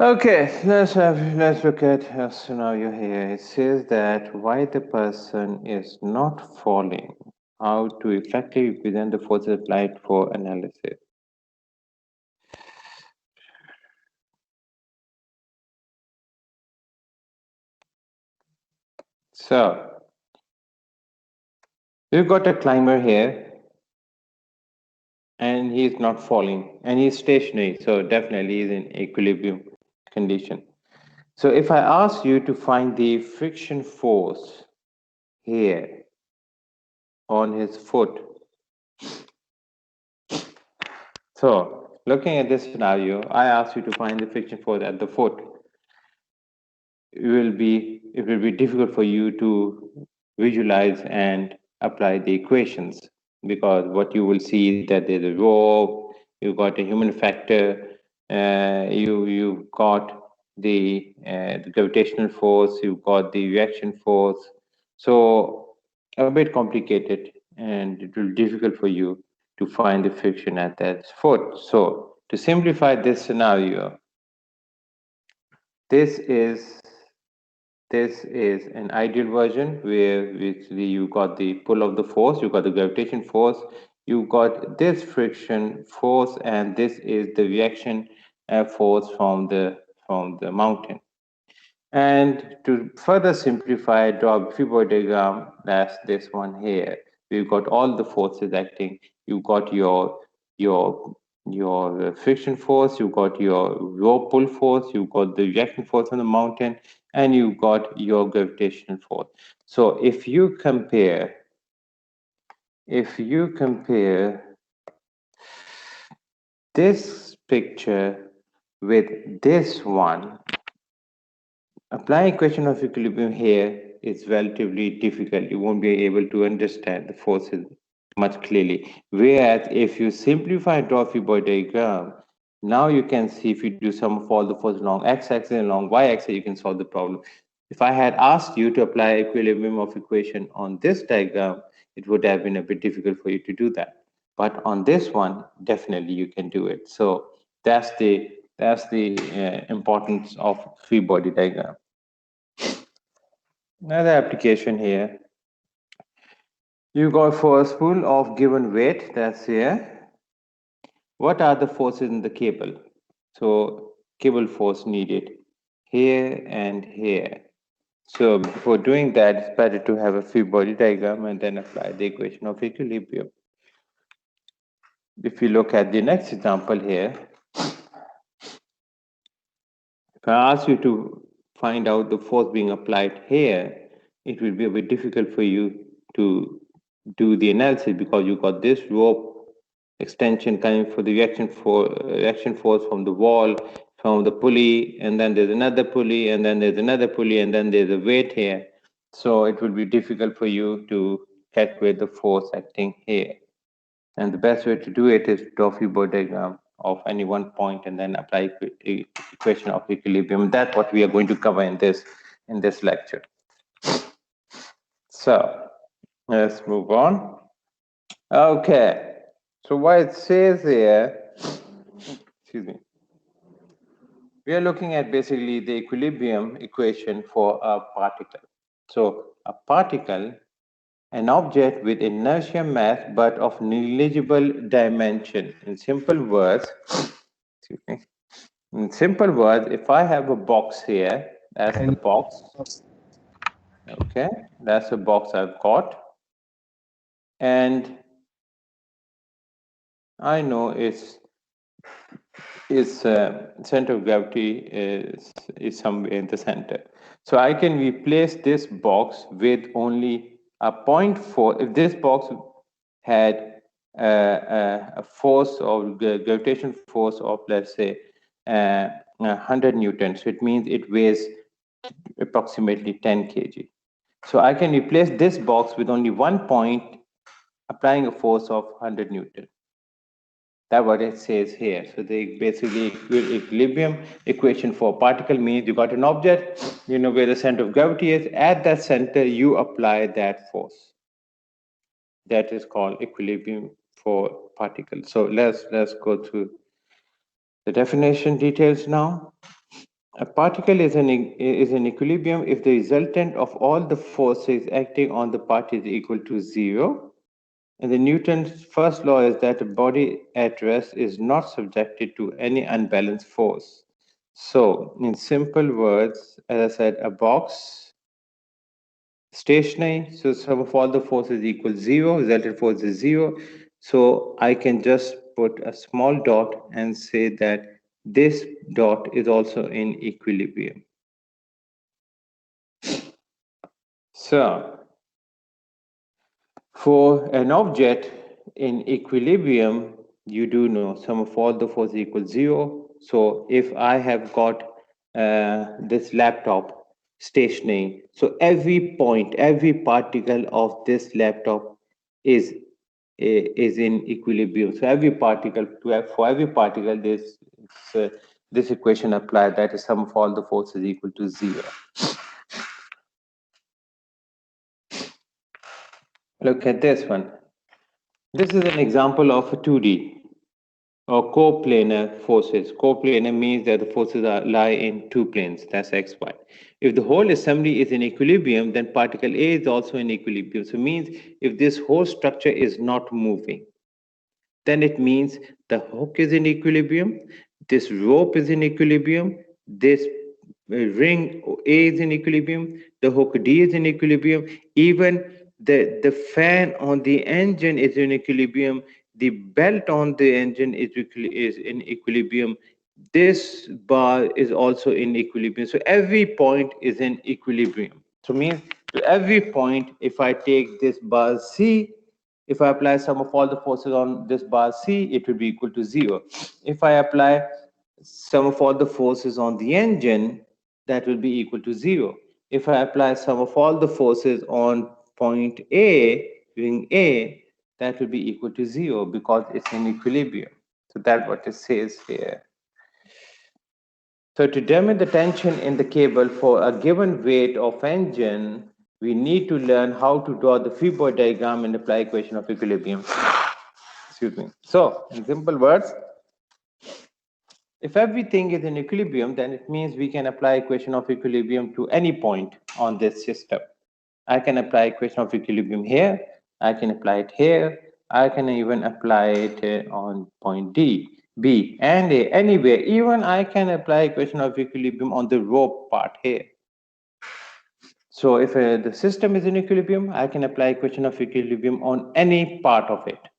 Okay, let's look at a scenario here. It says that why the person is not falling, how to effectively present the forces applied for analysis. So we've got a climber here, and he's not falling, and he's stationary, so definitely he's in equilibrium condition. So if I ask you to find the friction force here on his foot, so looking at this scenario, I ask you to find the friction force at the foot. It will be difficult for you to visualize and apply the equations, because what you will see is that there's a rope, you've got a human factor, you've got the gravitational force, you've got the reaction force. So a bit complicated, and it will be difficult for you to find the friction at that foot. So to simplify this scenario, this is this is an ideal version where basically you got the pull of the force, you got the gravitation force, you got this friction force, and this is the reaction force from the mountain. And to further simplify, draw a free body diagram. That's this one here. We've got all the forces acting. You got your your friction force. You got your raw pull force. You got the reaction force on the mountain, and you got your gravitational force. So if you compare this picture with this one, applying equation of equilibrium here is relatively difficult. You won't be able to understand the forces much clearly. Whereas if you simplify and draw a free body diagram, now you can see if you do sum of all the forces along x-axis and along y-axis, you can solve the problem. If I had asked you to apply equilibrium of equation on this diagram, it would have been a bit difficult for you to do that. But on this one, definitely you can do it. So that's the importance of free body diagram. Another application here. You got for a spool of given weight, that's here. What are the forces in the cable? So cable force needed here and here. So before doing that, it's better to have a free body diagram and then apply the equation of equilibrium. If you look at the next example here, if I ask you to find out the force being applied here, it will be a bit difficult for you to do the analysis, because you got this rope extension coming for the reaction force from the wall, from the pulley, and then there's another pulley, and then there's another pulley, and then there's a weight here. So it will be difficult for you to calculate the force acting here. And the best way to do it is to draw a body diagram of any one point and then apply equation of equilibrium. That's what we are going to cover in this lecture. So let's move on. Okay. So what it says here, excuse me, we are looking at basically the equilibrium equation for a particle. So a particle, an object with inertia mass but of negligible dimension. In simple words, excuse me. In simple words, if I have a box here, that's the box. Okay, that's the box I've got, and I know its center of gravity is somewhere in the center. So I can replace this box with only a 0.4. If this box had a force of gravitation force of, let's say, 100 newtons, so it means it weighs approximately 10 kg. So I can replace this box with only one point, applying a force of 100 newton. That's what it says here. So the basically equilibrium equation for particle means you got an object, you know where the center of gravity is. At that center, you apply that force. That is called equilibrium for particles. So let's go through the definition details now. A particle is in equilibrium if the resultant of all the forces acting on the part is equal to zero. And the Newton's first law is that a body at rest is not subjected to any unbalanced force. So, in simple words, as I said, a box stationary, so sum of all the forces equals zero, resultant force is zero. So I can just put a small dot and say that this dot is also in equilibrium. So for an object in equilibrium, you do know sum of all the forces equals zero. So if I have got this laptop stationary, so every point, every particle of this laptop is is in equilibrium. So every particle, for every particle, this equation applied, that is sum of all the forces equal to zero. Look at this one. This is an example of a 2D or coplanar forces. Coplanar means that the forces lie in two planes, that's x, y. If the whole assembly is in equilibrium, then particle A is also in equilibrium. So it means if this whole structure is not moving, then it means the hook is in equilibrium, this rope is in equilibrium, this ring A is in equilibrium, the hook D is in equilibrium, even the fan on the engine is in equilibrium, the belt on the engine is in equilibrium, this bar is also in equilibrium. So every point is in equilibrium. So means to every point, if I take this bar C, if I apply sum of all the forces on this bar C, it will be equal to zero. If I apply sum of all the forces on the engine, that will be equal to zero. If I apply sum of all the forces on point A, ring A, that will be equal to zero because it's in equilibrium. So that's what it says here. So to determine the tension in the cable for a given weight of engine, we need to learn how to draw the free body diagram and apply equation of equilibrium. Excuse me. So in simple words, if everything is in equilibrium, then it means we can apply equation of equilibrium to any point on this system. I can apply equation of equilibrium here, I can apply it here, I can even apply it on point D, B, and A, anywhere. Even I can apply equation of equilibrium on the rope part here. So if the system is in equilibrium, I can apply equation of equilibrium on any part of it.